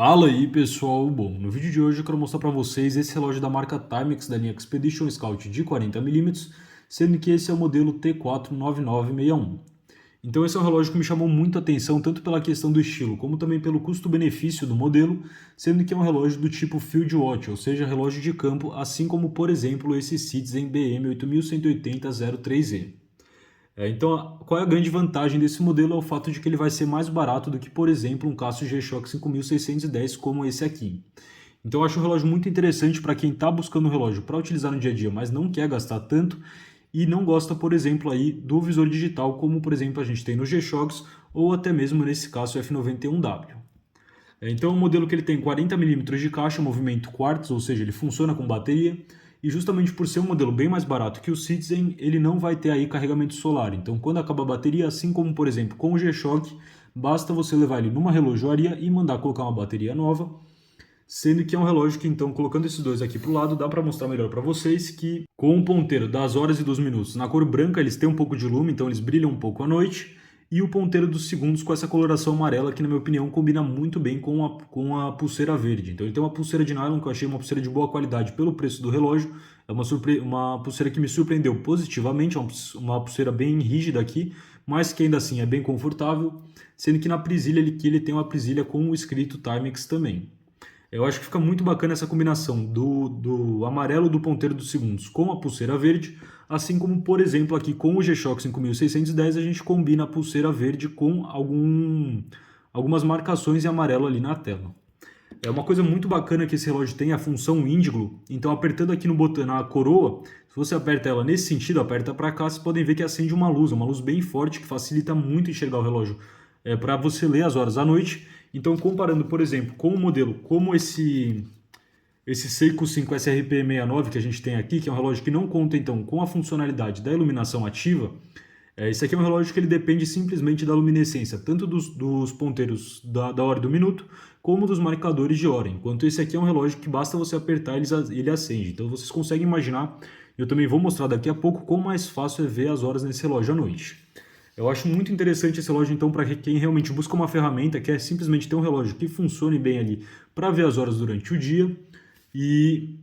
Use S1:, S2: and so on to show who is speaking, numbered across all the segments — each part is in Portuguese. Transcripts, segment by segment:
S1: Fala aí pessoal, bom, no vídeo de hoje eu quero mostrar para vocês esse relógio da marca Timex da linha Expedition Scout de 40mm, sendo que esse é o modelo T49961. Então esse é um relógio que me chamou muito a atenção, tanto pela questão do estilo, como também pelo custo-benefício do modelo, sendo que é um relógio do tipo Field Watch, ou seja, relógio de campo, assim como, por exemplo, esse Citizen BM8180-03E. Então, qual é a grande vantagem desse modelo? É o fato de que ele vai ser mais barato do que, por exemplo, um Casio G-Shock 5610 como esse aqui. Então, eu acho um relógio muito interessante para quem está buscando um relógio para utilizar no dia a dia, mas não quer gastar tanto e não gosta, por exemplo, aí do visor digital, como, por exemplo, a gente tem no G-Shocks ou até mesmo nesse Casio F91W. Então, é um modelo que ele tem 40mm de caixa, movimento quartz, ou seja, ele funciona com bateria, e justamente por ser um modelo bem mais barato que o Citizen, ele não vai ter aí carregamento solar. Então, quando acaba a bateria, assim como, por exemplo, com o G-Shock, basta você levar ele numa relojoaria e mandar colocar uma bateria nova, sendo que é um relógio que, então, colocando esses dois aqui para o lado, dá para mostrar melhor para vocês que com o ponteiro das horas e dos minutos na cor branca, eles têm um pouco de lume, então eles brilham um pouco à noite, e o ponteiro dos segundos com essa coloração amarela, que na minha opinião combina muito bem com a pulseira verde. Então ele tem uma pulseira de nylon que eu achei uma pulseira de boa qualidade pelo preço do relógio, é uma pulseira que me surpreendeu positivamente, é uma pulseira bem rígida aqui, mas que ainda assim é bem confortável, sendo que na presilha ele tem uma presilha com o escrito Timex também. Eu acho que fica muito bacana essa combinação do amarelo do ponteiro dos segundos com a pulseira verde, assim como, por exemplo, aqui com o G-Shock 5610 a gente combina a pulseira verde com algumas marcações em amarelo ali na tela. É uma coisa muito bacana que esse relógio tem a função índiglo, então apertando aqui no botão na coroa, se você aperta ela nesse sentido, aperta para cá, vocês podem ver que acende uma luz bem forte que facilita muito enxergar o relógio para você ler as horas à noite. Então comparando, por exemplo, com um modelo como esse Seiko 5 SRP69 que a gente tem aqui, que é um relógio que não conta então com a funcionalidade da iluminação ativa, esse aqui é um relógio que ele depende simplesmente da luminescência, tanto dos ponteiros da hora e do minuto, como dos marcadores de hora. Enquanto esse aqui é um relógio que basta você apertar ele acende. Então vocês conseguem imaginar, eu também vou mostrar daqui a pouco, como mais fácil é ver as horas nesse relógio à noite. Eu acho muito interessante esse relógio então para quem realmente busca uma ferramenta que é simplesmente ter um relógio que funcione bem ali para ver as horas durante o dia. E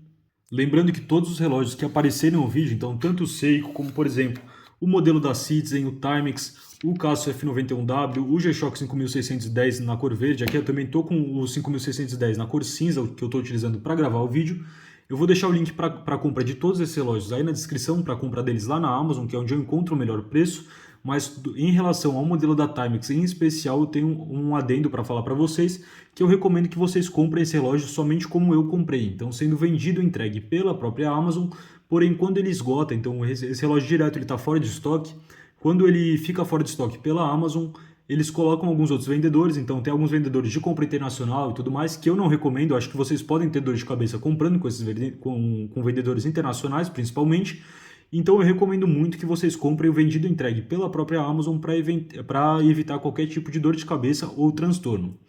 S1: lembrando que todos os relógios que aparecerem no vídeo, então tanto o Seiko como, por exemplo, o modelo da Citizen, o Timex, o Casio F91W, o G-Shock 5610 na cor verde, aqui eu também estou com o 5610 na cor cinza, que eu estou utilizando para gravar o vídeo. Eu vou deixar o link para compra de todos esses relógios aí na descrição, para compra deles lá na Amazon, que é onde eu encontro o melhor preço. Mas em relação ao modelo da Timex em especial, eu tenho um adendo para falar para vocês, que eu recomendo que vocês comprem esse relógio somente como eu comprei. Então, sendo vendido e entregue pela própria Amazon, porém, quando ele esgota, então esse relógio direto está fora de estoque, quando ele fica fora de estoque pela Amazon, eles colocam alguns outros vendedores, então tem alguns vendedores de compra internacional e tudo mais, que eu não recomendo, acho que vocês podem ter dor de cabeça comprando com vendedores internacionais, principalmente. Então eu recomendo muito que vocês comprem o vendido e entregue pela própria Amazon para evitar qualquer tipo de dor de cabeça ou transtorno.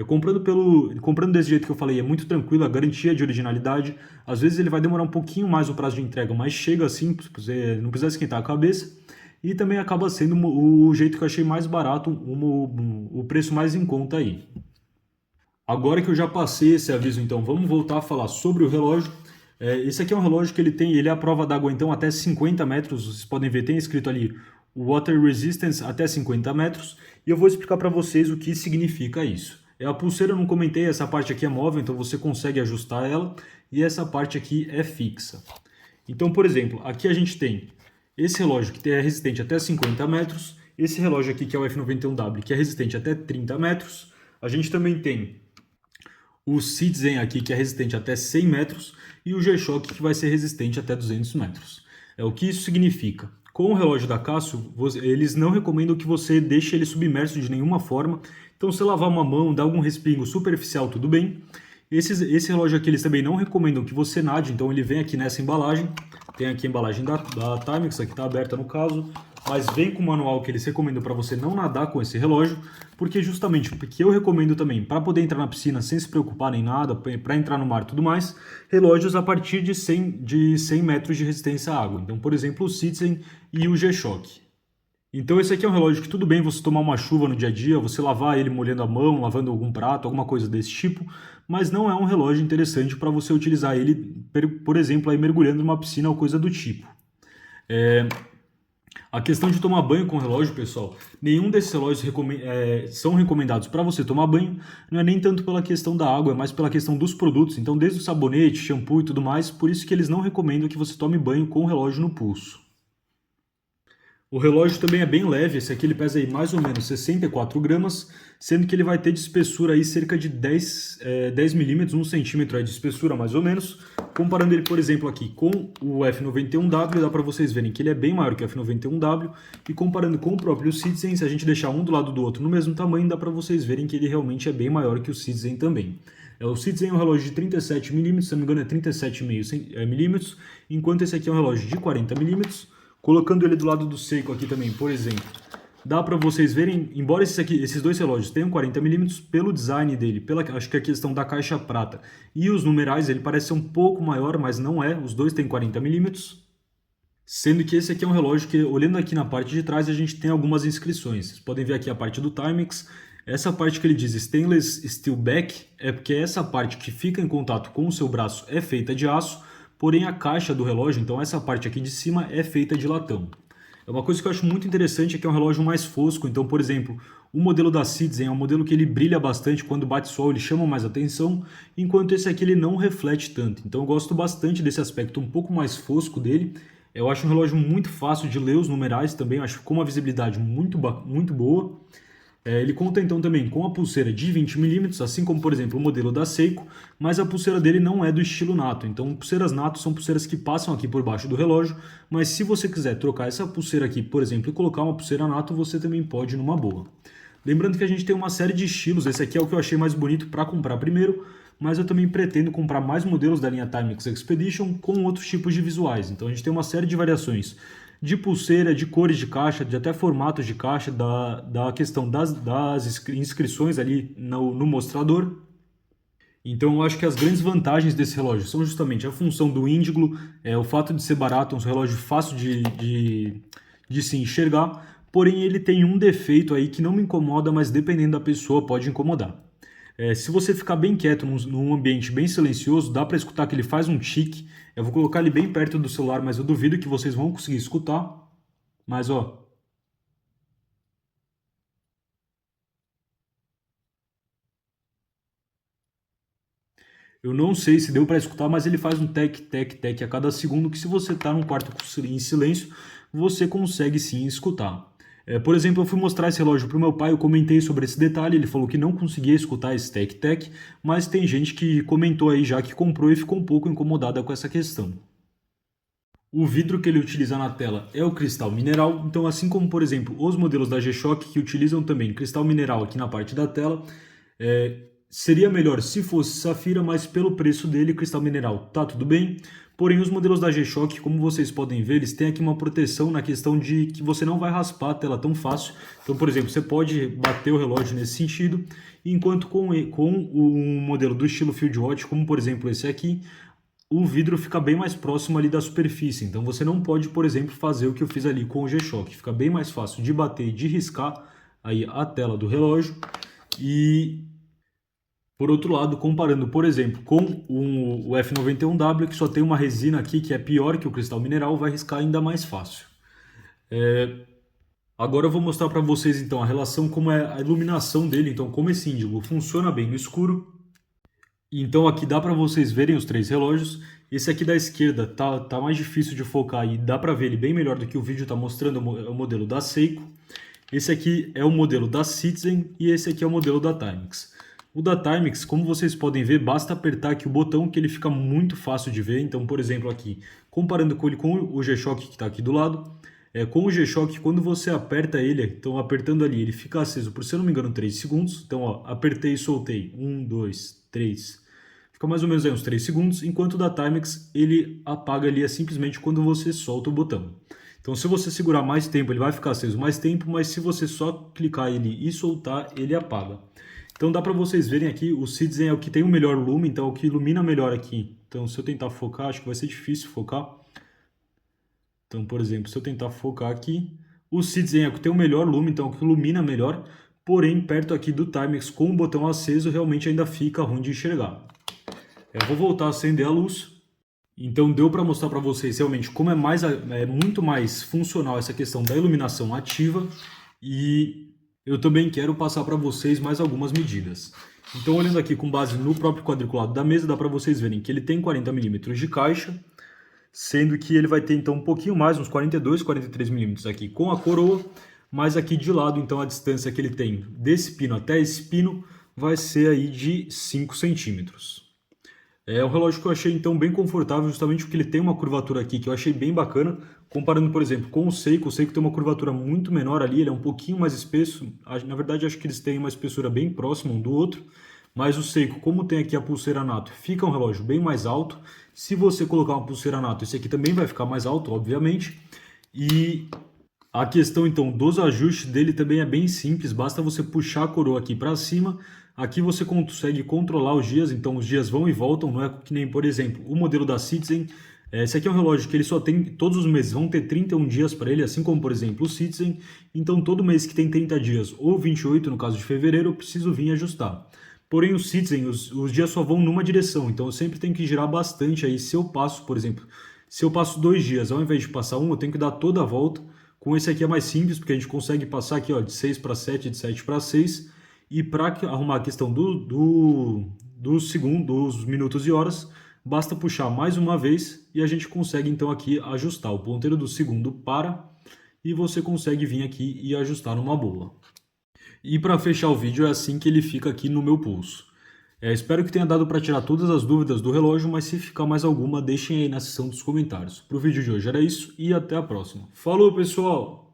S1: Comprando desse jeito que eu falei, é muito tranquilo, a garantia de originalidade. Às vezes ele vai demorar um pouquinho mais o prazo de entrega, mas chega assim, você não precisa esquentar a cabeça. E também acaba sendo o jeito que eu achei mais barato, o preço mais em conta aí. Agora que eu já passei esse aviso, então vamos voltar a falar sobre o relógio. Esse aqui é um relógio que ele é à prova d'água então até 50 metros. Vocês podem ver, tem escrito ali Water Resistance até 50 metros. E eu vou explicar para vocês o que significa isso. A pulseira eu não comentei, essa parte aqui é móvel, então você consegue ajustar ela. E essa parte aqui é fixa. Então, por exemplo, aqui a gente tem esse relógio que é resistente até 50 metros. Esse relógio aqui que é o F91W, que é resistente até 30 metros. A gente também tem o Citizen aqui, que é resistente até 100 metros, e o G-Shock, que vai ser resistente até 200 metros. O que isso significa? Com o relógio da Casio, eles não recomendam que você deixe ele submerso de nenhuma forma. Então, se lavar uma mão, dar algum respingo superficial, tudo bem. Esse relógio aqui, eles também não recomendam que você nade, então ele vem aqui nessa embalagem. Tem aqui a embalagem da Timex, aqui está aberta no caso, mas vem com o manual que eles recomendam para você não nadar com esse relógio, porque justamente porque eu recomendo também para poder entrar na piscina sem se preocupar nem nada, para entrar no mar e tudo mais, relógios a partir de 100 metros de resistência à água. Então, por exemplo, o Citizen e o G-Shock. Então esse aqui é um relógio que tudo bem você tomar uma chuva no dia a dia, você lavar ele molhando a mão, lavando algum prato, alguma coisa desse tipo, mas não é um relógio interessante para você utilizar ele, por exemplo, aí mergulhando numa piscina ou coisa do tipo. A questão de tomar banho com relógio, pessoal, nenhum desses relógios são recomendados para você tomar banho, não é nem tanto pela questão da água, é mais pela questão dos produtos. Então, desde o sabonete, shampoo e tudo mais, por isso que eles não recomendam que você tome banho com o relógio no pulso. O relógio também é bem leve, esse aqui ele pesa aí mais ou menos 64 gramas, sendo que ele vai ter de espessura aí cerca de 10 milímetros, 1 centímetro aí de espessura mais ou menos. Comparando ele, por exemplo, aqui com o F91W, dá para vocês verem que ele é bem maior que o F91W, e comparando com o próprio Citizen, se a gente deixar um do lado do outro no mesmo tamanho, dá para vocês verem que ele realmente é bem maior que o Citizen também. O Citizen é um relógio de 37 milímetros, se não me engano é 37,5 milímetros, enquanto esse aqui é um relógio de 40 milímetros. Colocando ele do lado do Seiko aqui também, por exemplo, dá para vocês verem, embora esses dois relógios tenham 40 milímetros, pelo design dele, acho que a questão da caixa prata e os numerais, ele parece ser um pouco maior, mas não é, os dois têm 40 milímetros. Sendo que esse aqui é um relógio que, olhando aqui na parte de trás, a gente tem algumas inscrições. Vocês podem ver aqui a parte do Timex. Essa parte que ele diz Stainless Steel Back é porque essa parte que fica em contato com o seu braço é feita de aço, porém a caixa do relógio, então essa parte aqui de cima é feita de latão. É uma coisa que eu acho muito interessante é que é um relógio mais fosco, então, por exemplo, o modelo da Citizen é um modelo que ele brilha bastante, quando bate sol ele chama mais atenção, enquanto esse aqui ele não reflete tanto. Então eu gosto bastante desse aspecto um pouco mais fosco dele. Eu acho um relógio muito fácil de ler os numerais também, eu acho com uma visibilidade muito boa. Ele conta então também com a pulseira de 20 milímetros, assim como por exemplo o modelo da Seiko, mas a pulseira dele não é do estilo Nato. Então pulseiras Nato são pulseiras que passam aqui por baixo do relógio, mas se você quiser trocar essa pulseira aqui, por exemplo, e colocar uma pulseira Nato, você também pode numa boa. Lembrando que a gente tem uma série de estilos, esse aqui é o que eu achei mais bonito para comprar primeiro, mas eu também pretendo comprar mais modelos da linha Timex Expedition com outros tipos de visuais. Então a gente tem uma série de variações de pulseira, de cores de caixa, de até formatos de caixa, da questão das inscrições ali no mostrador. Então eu acho que as grandes vantagens desse relógio são justamente a função do índigo, o fato de ser barato, um relógio fácil de se enxergar, porém ele tem um defeito aí que não me incomoda, mas dependendo da pessoa pode incomodar. Se você ficar bem quieto num ambiente bem silencioso, dá para escutar que ele faz um tique. Eu vou colocar ele bem perto do celular, mas eu duvido que vocês vão conseguir escutar. Mas ó, eu não sei se deu para escutar, mas ele faz um tec, tec, tec a cada segundo, que se você está num quarto em silêncio, você consegue sim escutar. Por exemplo, eu fui mostrar esse relógio para o meu pai, eu comentei sobre esse detalhe, ele falou que não conseguia escutar esse tec, tec, mas tem gente que comentou aí já que comprou e ficou um pouco incomodada com essa questão. O vidro que ele utiliza na tela é o cristal mineral, então assim como, por exemplo, os modelos da G-Shock que utilizam também cristal mineral aqui na parte da tela, seria melhor se fosse safira, mas pelo preço dele, cristal mineral tá tudo bem. Porém, os modelos da G-Shock, como vocês podem ver, eles têm aqui uma proteção na questão de que você não vai raspar a tela tão fácil. Então, por exemplo, você pode bater o relógio nesse sentido, enquanto com o modelo do estilo Field Watch, como por exemplo esse aqui, o vidro fica bem mais próximo ali da superfície. Então você não pode, por exemplo, fazer o que eu fiz ali com o G-Shock. Fica bem mais fácil de bater e de riscar aí a tela do relógio. E por outro lado, comparando, por exemplo, com o F91W, que só tem uma resina aqui que é pior que o cristal mineral, vai riscar ainda mais fácil. Agora eu vou mostrar para vocês então a relação, como é a iluminação dele, então como esse índigo funciona bem no escuro. Então aqui dá para vocês verem os três relógios. Esse aqui da esquerda tá mais difícil de focar e dá para ver ele bem melhor do que o vídeo está mostrando, é o modelo da Seiko. Esse aqui é o modelo da Citizen e esse aqui é o modelo da Timex. O da Timex, como vocês podem ver, basta apertar aqui o botão que ele fica muito fácil de ver. Então, por exemplo, aqui, comparando com ele com o G-Shock que está aqui do lado, com o G-Shock, quando você aperta ele, então apertando ali, ele fica aceso por, se eu não me engano, 3 segundos. Então, ó, apertei e soltei. 1, 2, 3. Fica mais ou menos aí uns 3 segundos, enquanto o da Timex, ele apaga ali simplesmente quando você solta o botão. Então, se você segurar mais tempo, ele vai ficar aceso mais tempo, mas se você só clicar ele e soltar, ele apaga. Então, dá para vocês verem aqui, o Citizen é o que tem o melhor lume, então é o que ilumina melhor aqui. Então, se eu tentar focar, acho que vai ser difícil focar. Então, por exemplo, se eu tentar focar aqui, O Citizen Echo tem o melhor lume, então que ilumina melhor, porém perto aqui do Timex com o botão aceso realmente ainda fica ruim de enxergar. Eu vou voltar a acender a luz. Então deu para mostrar para vocês realmente como é muito mais funcional essa questão da iluminação ativa, e eu também quero passar para vocês mais algumas medidas. Então olhando aqui com base no próprio quadriculado da mesa, dá para vocês verem que ele tem 40 milímetros de caixa, sendo que ele vai ter então um pouquinho mais, uns 42, 43 milímetros aqui com a coroa, mas aqui de lado então a distância que ele tem desse pino até esse pino vai ser aí de 5 centímetros. É um relógio que eu achei então bem confortável, justamente porque ele tem uma curvatura aqui que eu achei bem bacana, comparando, por exemplo, com o Seiko. O Seiko tem uma curvatura muito menor ali, ele é um pouquinho mais espesso. Na verdade, acho que eles têm uma espessura bem próxima um do outro, mas o Seiko, como tem aqui a pulseira NATO, fica um relógio bem mais alto. Se você colocar uma pulseira NATO, esse aqui também vai ficar mais alto, obviamente. E a questão então dos ajustes dele também é bem simples, basta você puxar a coroa aqui para cima. Aqui você consegue controlar os dias, então os dias vão e voltam, não é que nem, por exemplo, o modelo da Citizen. Esse aqui é um relógio que ele só tem, todos os meses vão ter 31 dias para ele, assim como, por exemplo, o Citizen. Então todo mês que tem 30 dias, ou 28 no caso de fevereiro, eu preciso vir ajustar. Porém o Citizen, os dias só vão numa direção, então eu sempre tenho que girar bastante aí. Se eu passo, por exemplo, se eu passo 2 dias, ao invés de passar um, eu tenho que dar toda a volta. Com esse aqui é mais simples, porque a gente consegue passar aqui ó, de 6 para 7, de 7 para 6. E para arrumar a questão dos segundos, dos minutos e horas, basta puxar mais uma vez e a gente consegue então aqui ajustar o ponteiro do segundo para, e você consegue vir aqui e ajustar numa boa. E para fechar o vídeo é assim que ele fica aqui no meu pulso. Espero que tenha dado para tirar todas as dúvidas do relógio, mas se ficar mais alguma, deixem aí na seção dos comentários. Para o vídeo de hoje era isso e até a próxima. Falou, pessoal!